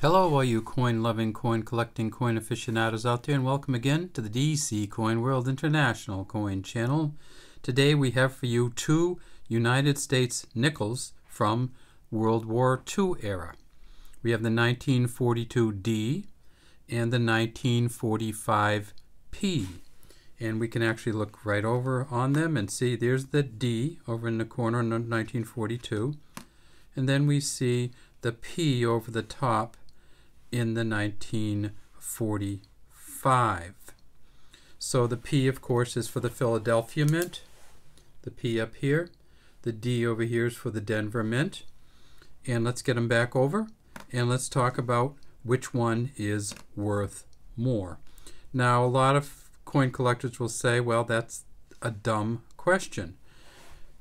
Hello all you coin-loving, coin-collecting, coin aficionados out there, and welcome again to the DC Coin World International Coin Channel. Today we have for you two United States nickels from World War II era. We have the 1942D and the 1945P. And we can actually look right over on them and see there's the D over in the corner in 1942. And then we see the P over the top in the 1945. So the P, of course, is for the Philadelphia Mint, the P up here. The D over here is for the Denver Mint. And let's get them back over, and let's talk about which one is worth more. Now, a lot of coin collectors will say, well, that's a dumb question.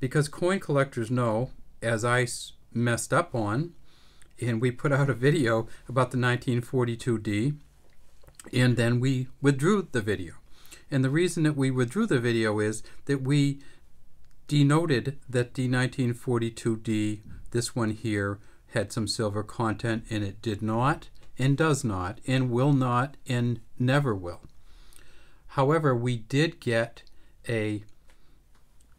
Because coin collectors know, as I messed up on, and we put out a video about the 1942D, and then we withdrew the video. And the reason that we withdrew the video is that we denoted that the 1942D, this one here, had some silver content, and it did not, and does not, and will not, and never will. However, we did get a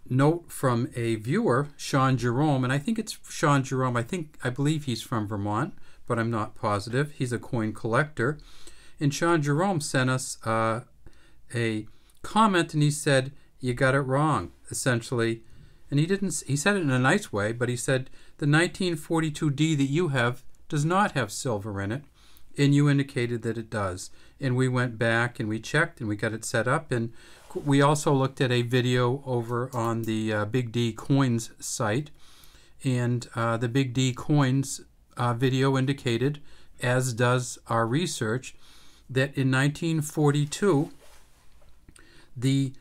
note from a viewer, Sean Jerome, and I think it's Sean Jerome. I believe he's from Vermont, but I'm not positive. He's a coin collector. And Sean Jerome sent us a comment, and he said, you got it wrong, essentially. And he said it in a nice way, but he said, the 1942D that you have does not have silver in it, and you indicated that it does. And we went back and we checked and we got it set up, and we also looked at a video over on the Big D Coins site, and the Big D Coins video indicated, as does our research, that in 1942 the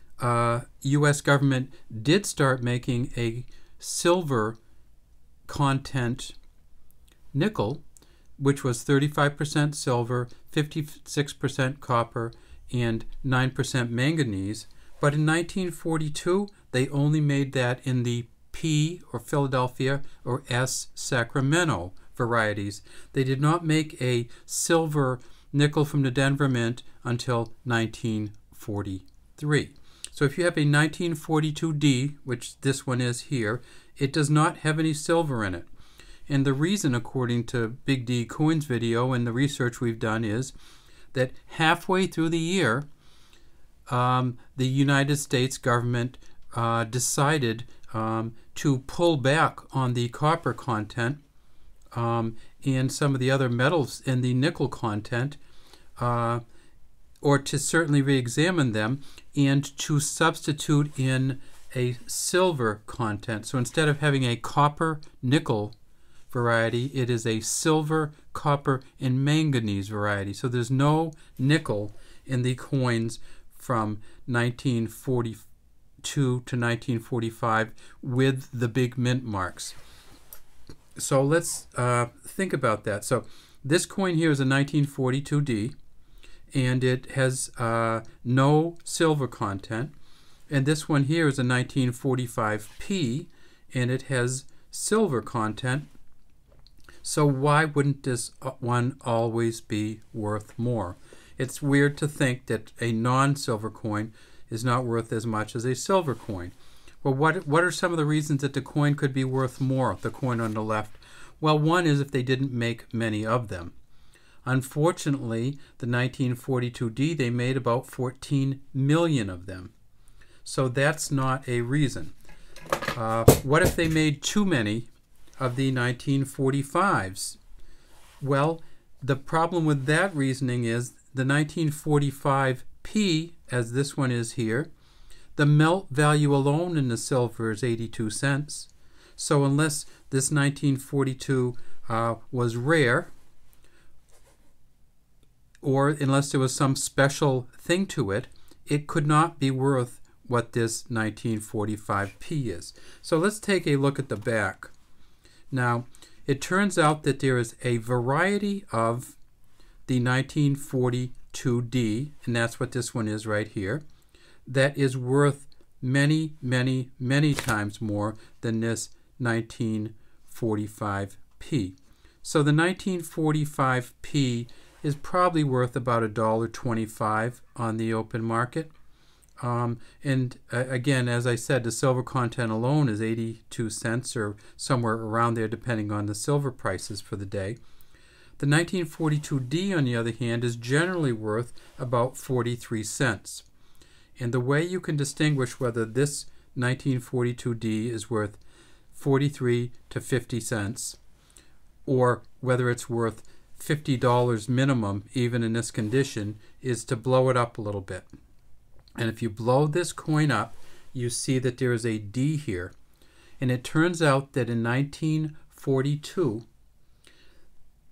U.S. government did start making a silver content nickel, which was 35% silver, 56% copper, and 9% manganese. But in 1942, they only made that in the P, or Philadelphia, or S, Sacramento varieties. They did not make a silver nickel from the Denver Mint until 1943. So if you have a 1942D, which this one is here, it does not have any silver in it. And the reason, according to Big D Coins video and the research we've done, is that halfway through the year, the United States government decided to pull back on the copper content and some of the other metals in the nickel content, or to certainly re-examine them, and to substitute in a silver content. So instead of having a copper nickel variety, it is a silver, copper, and manganese variety. So there's no nickel in the coins from 1942 to 1945 with the big mint marks. So let's think about that. So this coin here is a 1942D, and it has no silver content. And this one here is a 1945P, and it has silver content. So why wouldn't this one always be worth more? It's weird to think that a non-silver coin is not worth as much as a silver coin. Well, what are some of the reasons that the coin could be worth more, the coin on the left? Well, one is if they didn't make many of them. Unfortunately, the 1942D, they made about 14 million of them. So that's not a reason. What if they made too many of the 1945s? Well, the problem with that reasoning is the 1945P, as this one is here, the melt value alone in the silver is 82 cents. So unless this 1942 was rare, or unless there was some special thing to it, it could not be worth what this 1945P is. So let's take a look at the back. Now, it turns out that there is a variety of the 1942D, and that's what this one is right here, that is worth many, many, many times more than this 1945P. So the 1945 P is probably worth about $1.25 on the open market. Again, as I said, the silver content alone is 82 cents or somewhere around there, depending on the silver prices for the day. The 1942D, on the other hand, is generally worth about 43 cents. And the way you can distinguish whether this 1942D is worth 43 to 50 cents or whether it's worth $50 minimum, even in this condition, is to blow it up a little bit. And if you blow this coin up, you see that there is a D here. And it turns out that in 1942,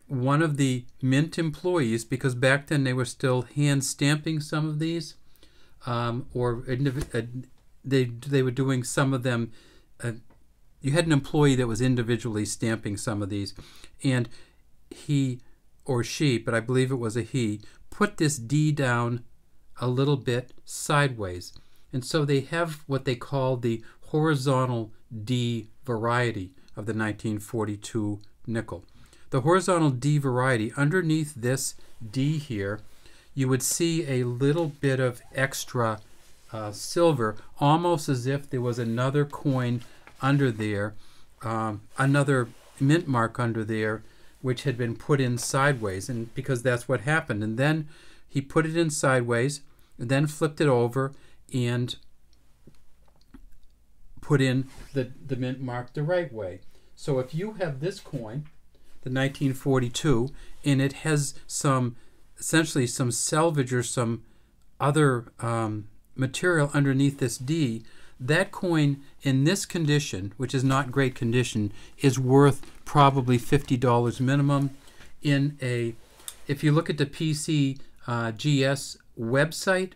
one of the mint employees, because back then they were still hand stamping some of these, they were doing some of them. You had an employee that was individually stamping some of these, and he or she, but I believe it was a he, put this D down a little bit sideways. And so they have what they call the horizontal D variety of the 1942 nickel. The horizontal D variety, underneath this D here, you would see a little bit of extra silver, almost as if there was another coin under there, another mint mark under there, which had been put in sideways, and because that's what happened. And then he put it in sideways, then flipped it over and put in the mint mark the right way. So if you have this coin, the 1942, and it has some, essentially some selvage or some other material underneath this D, that coin in this condition, which is not great condition, is worth probably $50 minimum. If you look at the PCGS website,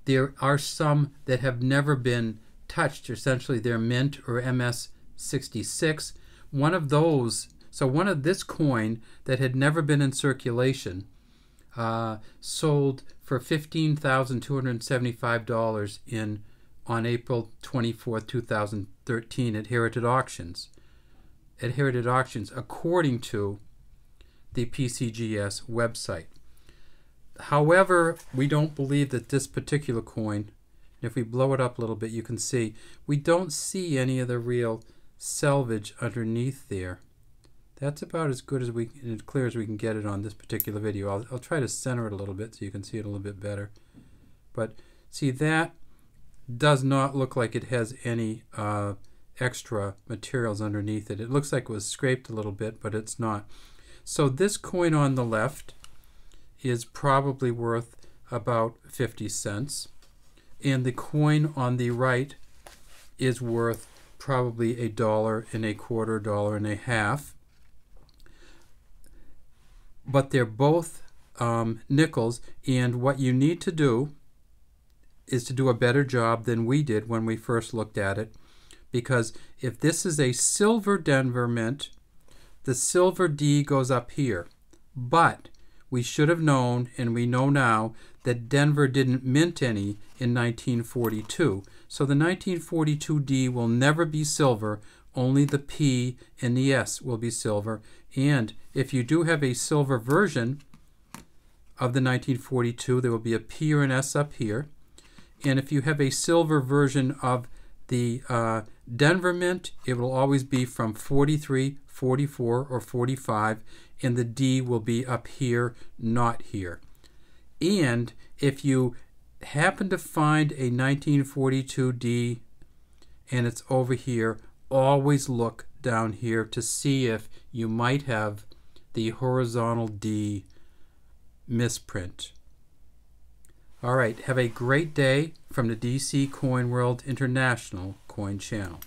there are some that have never been touched. Essentially, they're mint or MS66. One of those, so one of this coin that had never been in circulation, sold for $15,275 on April 24, 2013 at Heritage Auctions. According to the PCGS website. However, we don't believe that this particular coin, if we blow it up a little bit, you can see, we don't see any of the real selvage underneath there. That's about as good as as clear as we can get it on this particular video. I'll try to center it a little bit so you can see it a little bit better. But see, that does not look like it has any extra materials underneath it. It looks like it was scraped a little bit, but it's not. So this coin on the left is probably worth about 50 cents. And the coin on the right is worth probably $1.25, $1.50. But they're both nickels, and what you need to do is to do a better job than we did when we first looked at it, because if this is a silver Denver mint, the silver D goes up here. But we should have known, and we know now, that Denver didn't mint any in 1942. So the 1942 D will never be silver, only the P and the S will be silver. And if you do have a silver version of the 1942, there will be a P or an S up here. And if you have a silver version of the Denver mint, it will always be from 43, 44, or 45, and the D will be up here, not here. And if you happen to find a 1942 D and it's over here, always look down here to see if you might have the horizontal D misprint. All right, have a great day from the DC Coin World International Coin Channel.